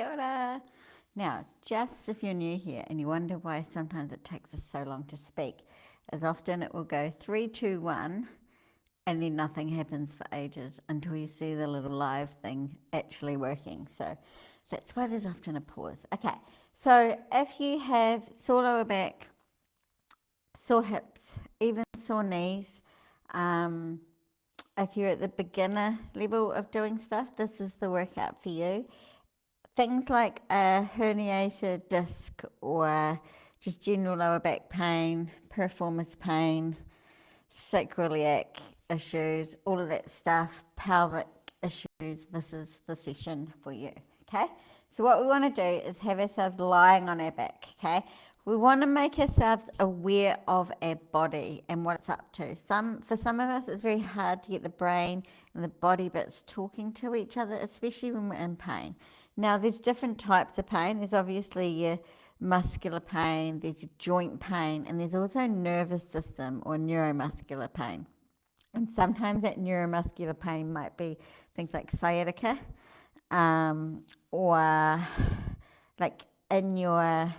Kia ora. Now, just if you're new here and you wonder why sometimes it takes us so long to speak, as often it will go 3, 2, 1, and then nothing happens for ages until you see the little live thing actually working. So that's why there's often a pause. Okay, so if you have sore lower back, sore hips, even sore knees, if you're at the beginner level of doing stuff, this is the workout for you. Things like a herniated disc or just general lower back pain, piriformis pain, sacroiliac issues, all of that stuff, pelvic issues, this is the session for you, okay? So what we want to do is have ourselves lying on our back, okay? We want to make ourselves aware of our body and what it's up to. For some of us, it's very hard to get the brain and the body bits talking to each other, especially when we're in pain. Now, there's different types of pain. There's obviously your muscular pain, there's your joint pain, and there's also nervous system or neuromuscular pain. And sometimes that neuromuscular pain might be things like sciatica, or like in your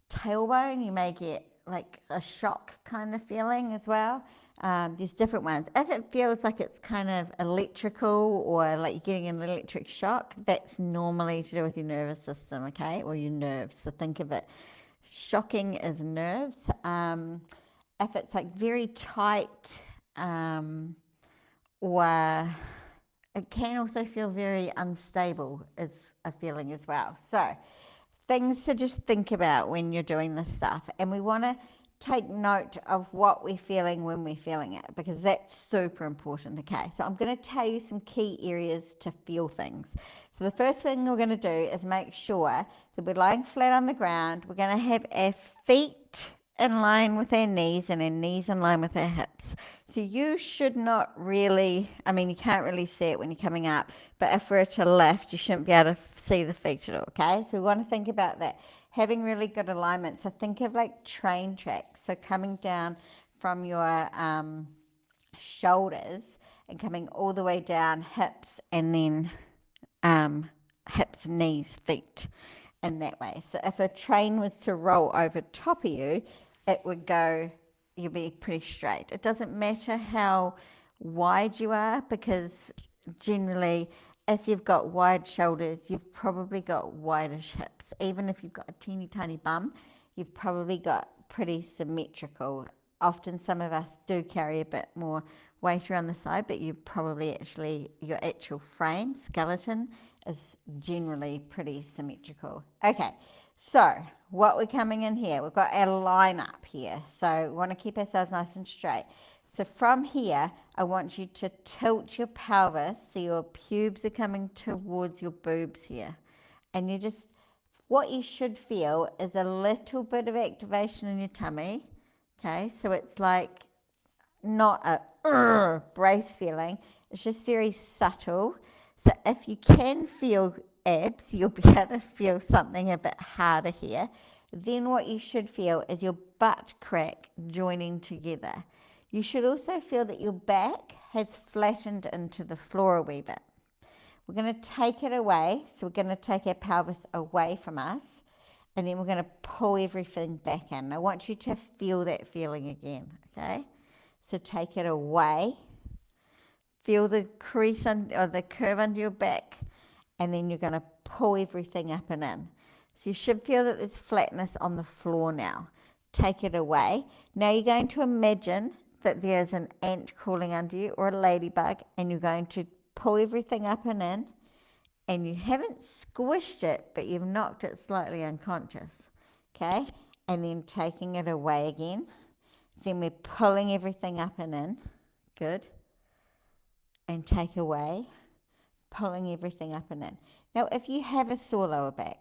tailbone, you may get like a shock kind of feeling as well. There's different ones. If it feels like it's kind of electrical or like you're getting an electric shock, that's normally to do with your nervous system, okay, or your nerves. So think of it. Shocking is nerves. If it's like very tight, or it can also feel very unstable is a feeling as well. So things to just think about when you're doing this stuff, and we want to take note of what we're feeling when we're feeling it, because that's super important. Okay, so I'm going to tell you some key areas to feel things. So the first thing we're going to do is make sure that we're lying flat on the ground. We're going to have our feet in line with our knees and our knees in line with our hips. So you should not really, I mean, you can't really see it when you're coming up, but if we're to lift, you shouldn't be able to see the feet at all, okay? So we want to think about that. Having really good alignment. So think of like train tracks. So coming down from your shoulders and coming all the way down hips, and then hips, knees, feet, in that way. So if a train was to roll over top of you, it would go, you'll be pretty straight. It doesn't matter how wide you are, because generally if you've got wide shoulders, you've probably got wideish hips. Even if you've got a teeny tiny bum, you've probably got pretty symmetrical. Often some of us do carry a bit more weight around the side, but you probably actually, your actual frame, skeleton, is generally pretty symmetrical. Okay, so what we're coming in here, we've got our line up here. So we want to keep ourselves nice and straight. So from here, I want you to tilt your pelvis so your pubes are coming towards your boobs here. And you just, what you should feel is a little bit of activation in your tummy. Okay, so it's like not a brace feeling. It's just very subtle. So if you can feel abs, you'll be able to feel something a bit harder here. Then what you should feel is your butt crack joining together. You should also feel that your back has flattened into the floor a wee bit. We're going to take it away. So we're going to take our pelvis away from us, and then we're going to pull everything back in. I want you to feel that feeling again, okay? So take it away. Feel the crease or the curve under your back, and then you're going to pull everything up and in. So you should feel that there's flatness on the floor now. Take it away. Now you're going to imagine that there's an ant crawling under you, or a ladybug, and you're going to pull everything up and in, and you haven't squished it, but you've knocked it slightly unconscious, okay? And then taking it away again. Then we're pulling everything up and in. Good. And take away, pulling everything up and in. Now, if you have a sore lower back,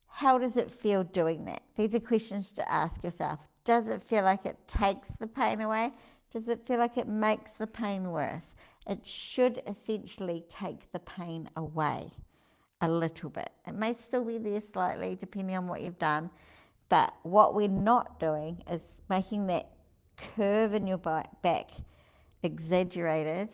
how does it feel doing that? These are questions to ask yourself. Does it feel like it takes the pain away? Does it feel like it makes the pain worse? It should essentially take the pain away a little bit. It may still be there slightly depending on what you've done, but what we're not doing is making that curve in your back exaggerated,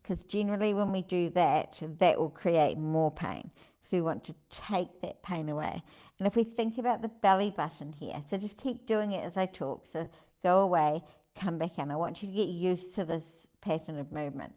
because generally when we do that, that will create more pain. because we want to take that pain away. And if we think about the belly button here, so just keep doing it as I talk. So go away, come back in. I want you to get used to this pattern of movement.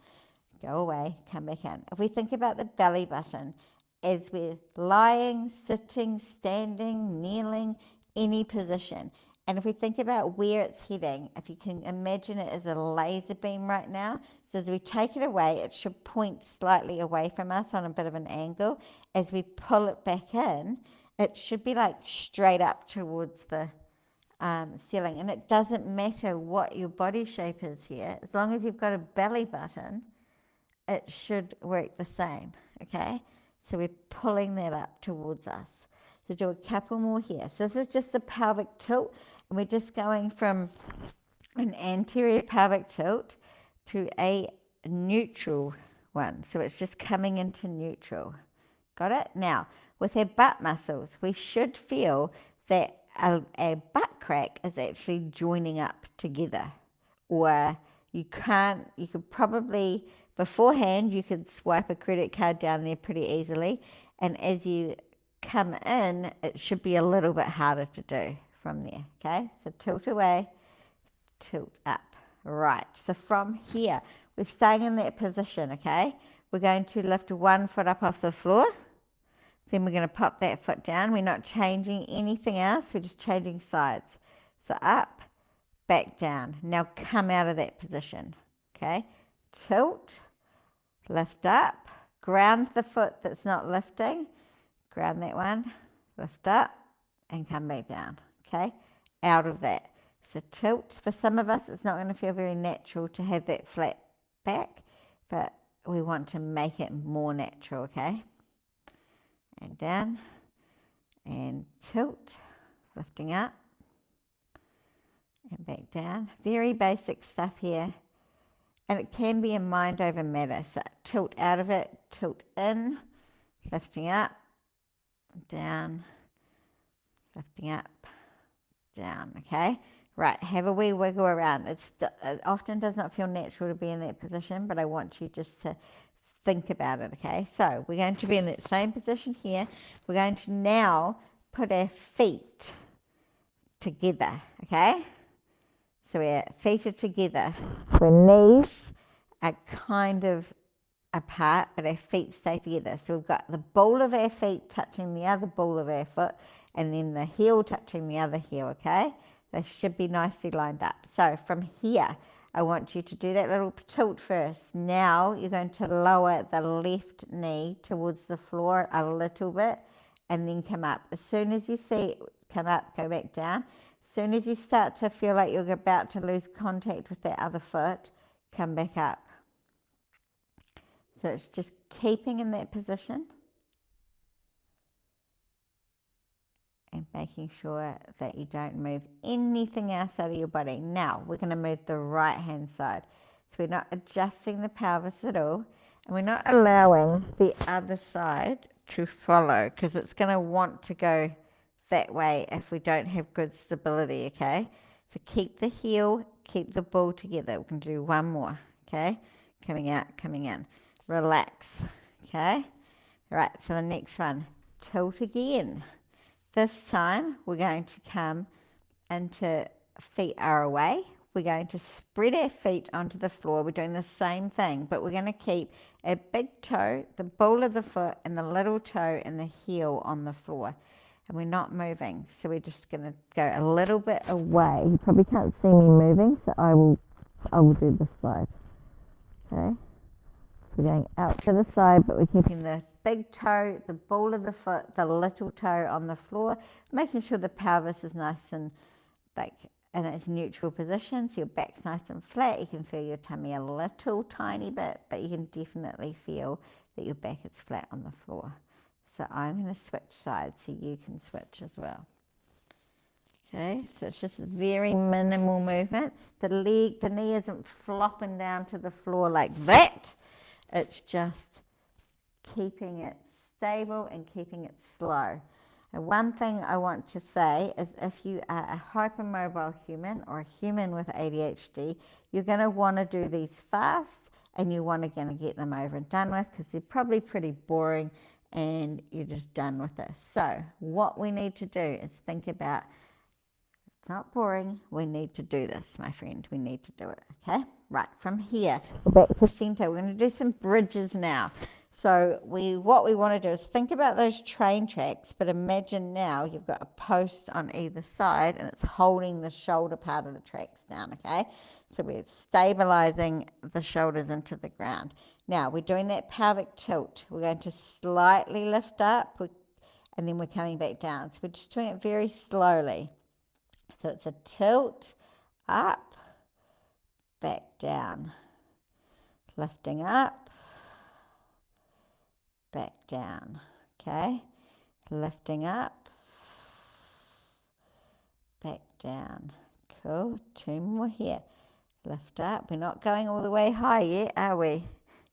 Go away, come back in. If we think about the belly button as we're lying, sitting, standing, kneeling, any position, and if we think about where it's heading, if you can imagine it as a laser beam right now, so as we take it away, it should point slightly away from us on a bit of an angle. As we pull it back in, it should be like straight up towards the ceiling. And it doesn't matter what your body shape is here, as long as you've got a belly button, it should work the same, okay? So we're pulling that up towards us. So do a couple more here. So this is just the pelvic tilt, and we're just going from an anterior pelvic tilt to a neutral one. So it's just coming into neutral. Got it? Now, with our butt muscles, we should feel that our butt crack is actually joining up together. Or you could probably, beforehand, you could swipe a credit card down there pretty easily. And as you come in, it should be a little bit harder to do from there, okay? So tilt away, tilt up. Right, so from here, we're staying in that position, okay? We're going to lift one foot up off the floor. Then we're going to pop that foot down. We're not changing anything else. We're just changing sides. So up, back down. Now come out of that position, okay? Tilt, lift up, ground the foot that's not lifting. Ground that one, lift up, and come back down, okay? Out of that. So tilt. For some of us, it's not going to feel very natural to have that flat back, but we want to make it more natural, okay? And down, and tilt, lifting up, and back down. Very basic stuff here. And it can be a mind over matter. So tilt out of it, tilt in, lifting up, down, lifting up, down, okay? Right, have a wee wiggle around. It often does not feel natural to be in that position, but I want you just to think about it, okay? So we're going to be in that same position here. We're going to now put our feet together, okay? So our feet are together. Our knees are kind of apart, but our feet stay together. So we've got the ball of our feet touching the other ball of our foot, and then the heel touching the other heel, okay? They should be nicely lined up. So from here, I want you to do that little tilt first. Now you're going to lower the left knee towards the floor a little bit, and then come up. As soon as you see it come up, go back down. As soon as you start to feel like you're about to lose contact with that other foot, come back up. So it's just keeping in that position and making sure that you don't move anything else out of your body. Now we're going to move the right hand side. So we're not adjusting the pelvis at all, and we're not allowing the other side to follow, because it's going to want to go that way if we don't have good stability, okay? So keep the heel, keep the ball together. We can do one more, okay? Coming out, coming in. Relax, okay? All right, so the next one, tilt again. This time we're going to come into feet are away. We're going to spread our feet onto the floor. We're doing the same thing, but we're going to keep a big toe, the ball of the foot, and the little toe and the heel on the floor. And we're not moving, so we're just going to go a little bit away. You probably can't see me moving, so I will do this side. Okay, so we're going out to the side, but we're keeping the big toe, the ball of the foot, the little toe on the floor, making sure the pelvis is nice and like in its neutral position, so your back's nice and flat. You can feel your tummy a little tiny bit, but you can definitely feel that your back is flat on the floor. So I'm going to switch sides so you can switch as well. Okay, so it's just very minimal movements. The knee isn't flopping down to the floor like that. It's just keeping it stable and keeping it slow. And one thing I want to say is if you are a hypermobile human or a human with ADHD, you're going to want to do these fast, and you want to get them over and done with, because they're probably pretty boring and you're just done with this. So what we need to do is think about, it's not boring, we need to do this, my friend, we need to do it, okay? Right, from here, back to center, we're going to do some bridges now. So what we want to do is think about those train tracks, but imagine now you've got a post on either side and it's holding the shoulder part of the tracks down, okay? So we're stabilizing the shoulders into the ground. Now we're doing that pelvic tilt. We're going to slightly lift up and then we're coming back down. So we're just doing it very slowly. So it's a tilt, up, back down, lifting up, back down, okay? Lifting up, back down. Cool, 2 more here. Lift up. We're not going all the way high yet, are we?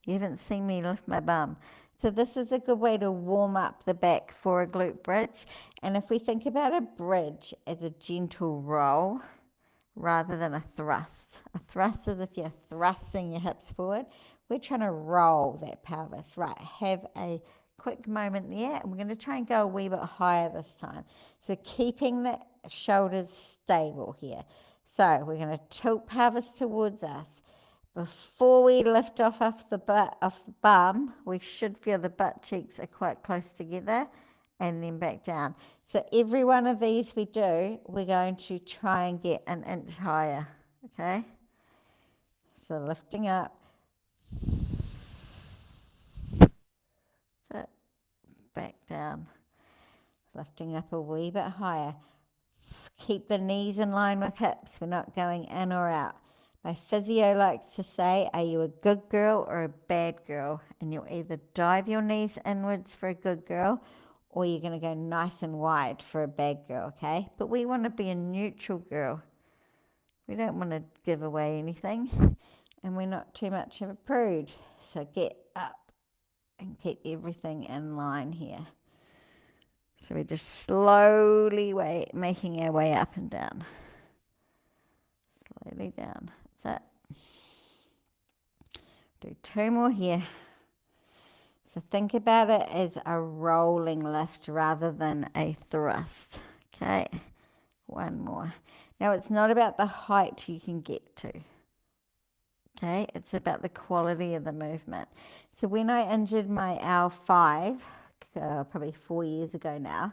You haven't seen me lift my bum. So this is a good way to warm up the back for a glute bridge. And if we think about a bridge as a gentle roll rather than a thrust. A thrust is if you're thrusting your hips forward. We're trying to roll that pelvis. Right, have a quick moment there. And we're going to try and go a wee bit higher this time. So keeping the shoulders stable here. So we're going to tilt pelvis towards us. Before we lift off the bum, we should feel the butt cheeks are quite close together, and then back down. So every one of these we do, we're going to try and get an inch higher, okay? So lifting up. So back down. Lifting up a wee bit higher. Keep the knees in line with hips. We're not going in or out. My physio likes to say, are you a good girl or a bad girl? And you'll either dive your knees inwards for a good girl, or you're going to go nice and wide for a bad girl, okay? But we want to be a neutral girl. We don't want to give away anything, and we're not too much of a prude. So get up and keep everything in line here. So we're just slowly making our way up and down. Slowly down. That's it. Do 2 more here. So think about it as a rolling lift rather than a thrust. Okay, 1 more. Now it's not about the height you can get to. Okay, it's about the quality of the movement. So when I injured my L5, probably 4 years ago now,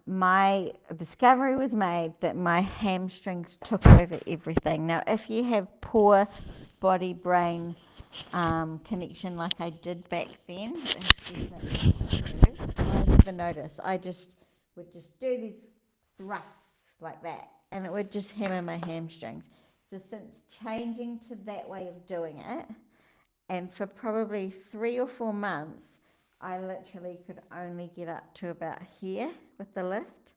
my discovery was made that my hamstrings took over everything. Now, if you have poor body-brain connection like I did back then, I never noticed. I would just do these thrusts like that, and it would just hammer my hamstrings. So since changing to that way of doing it, and for probably 3 or 4 months, I literally could only get up to about here with the lift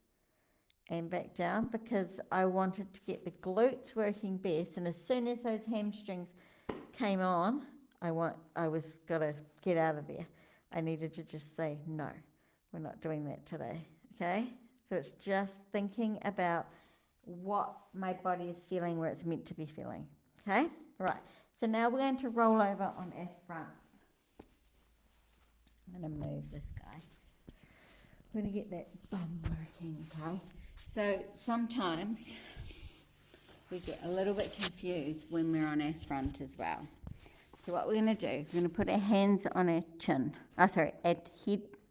and back down because I wanted to get the glutes working best. And as soon as those hamstrings came on, I was gotta get out of there. I needed to just say, no, we're not doing that today, okay? So it's just thinking about what my body is feeling where it's meant to be feeling, okay? Right, so now we're going to roll over on our front. I'm going to move this guy. We're going to get that bum working, okay? So sometimes we get a little bit confused when we're on our front as well. So what we're going to do, we're going to put our hands on our chin.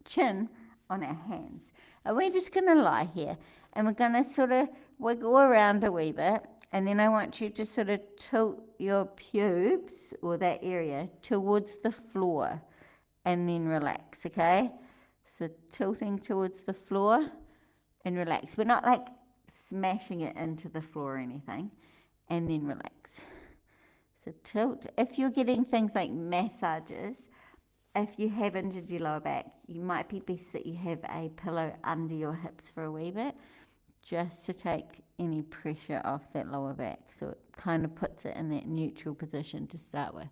Chin on our hands. And we're just going to lie here. And we're going to sort of wiggle around a wee bit. And then I want you to sort of tilt your pubes, or that area, towards the floor. And then relax, okay? So tilting towards the floor and relax. We're not like smashing it into the floor or anything. And then relax. So tilt. If you're getting things like massages, if you have injured your lower back, you might be best that you have a pillow under your hips for a wee bit, just to take any pressure off that lower back. So it kind of puts it in that neutral position to start with.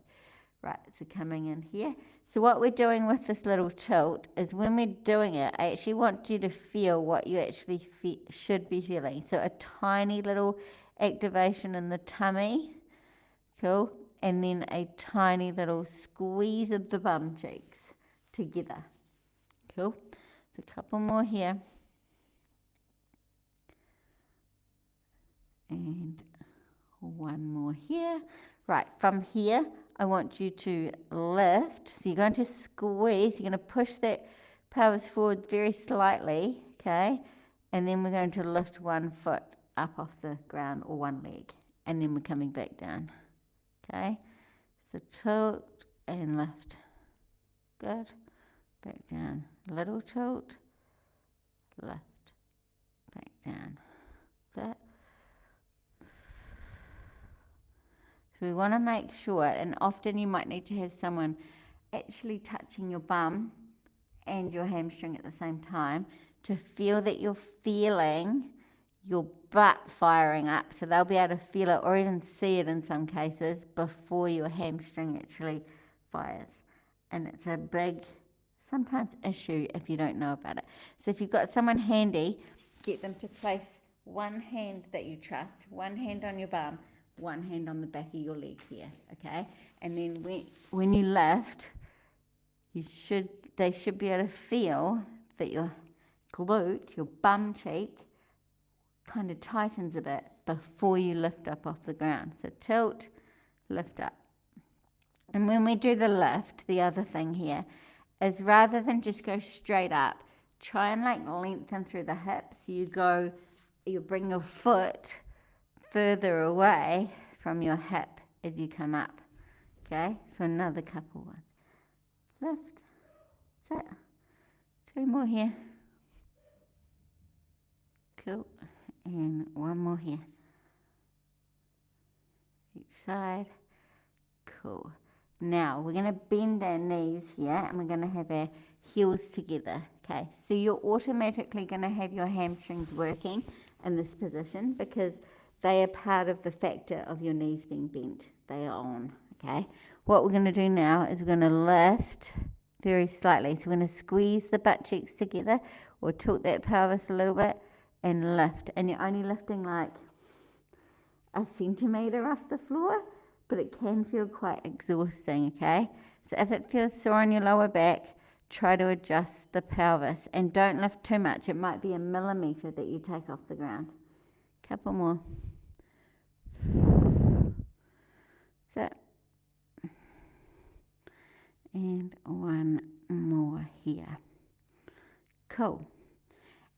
Right, so coming in here. So what we're doing with this little tilt is when we're doing it, I actually want you to feel what you actually should be feeling. So a tiny little activation in the tummy, cool, and then a tiny little squeeze of the bum cheeks together. Cool. A couple more here. And one more here. Right, from here, I want you to lift. So you're going to squeeze. You're going to push that pelvis forward very slightly, okay? And then we're going to lift one foot up off the ground, or one leg. And then we're coming back down, okay? So tilt and lift. Good. Back down. Little tilt. Lift. Back down. That's it. So we want to make sure, and often you might need to have someone actually touching your bum and your hamstring at the same time to feel that you're feeling your butt firing up. So they'll be able to feel it or even see it in some cases before your hamstring actually fires. And it's a big, sometimes issue if you don't know about it. So if you've got someone handy, get them to place one hand that you trust, one hand on your bum, one hand on the back of your leg here, okay? And then when you lift, they should be able to feel that your glute, your bum cheek, kind of tightens a bit before you lift up off the ground. So tilt, lift up. And when we do the lift, the other thing here is rather than just go straight up, try and like lengthen through the hips. You bring your foot further away from your hip as you come up. Okay, so another couple ones. Lift. That's it. Two more here. Cool. And one more here. Each side. Cool. Now we're going to bend our knees here and we're going to have our heels together. Okay, so you're automatically going to have your hamstrings working in this position because they are part of the factor of your knees being bent. They are on. Okay, what we're going to do now is we're going to lift very slightly. So we're going to squeeze the butt cheeks together or tilt that pelvis a little bit and lift. And you're only lifting like a centimetre off the floor, but it can feel quite exhausting, okay? So if it feels sore on your lower back, try to adjust the pelvis and don't lift too much. It might be a millimetre that you take off the ground. Couple more. That's it. And one more here. Cool.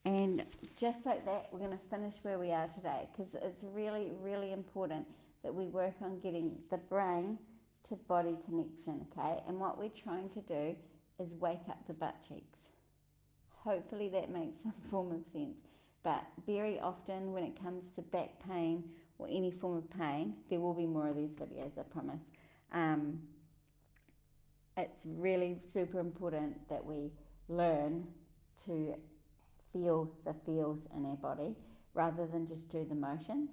And just like that, we're going to finish where we are today because it's really, really important that we work on getting the brain to body connection, okay? And what we're trying to do is wake up the butt cheeks. Hopefully that makes some form of sense. But very often when it comes to back pain or any form of pain, there will be more of these videos, I promise. It's really super important that we learn to feel the feels in our body rather than just do the motions.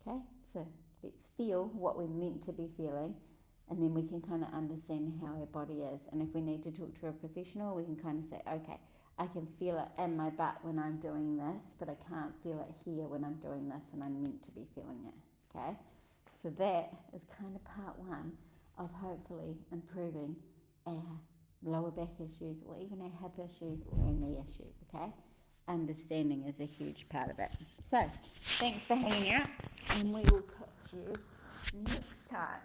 Okay, so let's feel what we're meant to be feeling and then we can kind of understand how our body is. And if we need to talk to a professional, we can kind of say, okay, I can feel it in my butt when I'm doing this, but I can't feel it here when I'm doing this and I'm meant to be feeling it, okay? So that is kind of part one of hopefully improving our lower back issues or even our hip issues or our knee issues, okay? Understanding is a huge part of it. So, thanks for hanging out and we will catch you next time.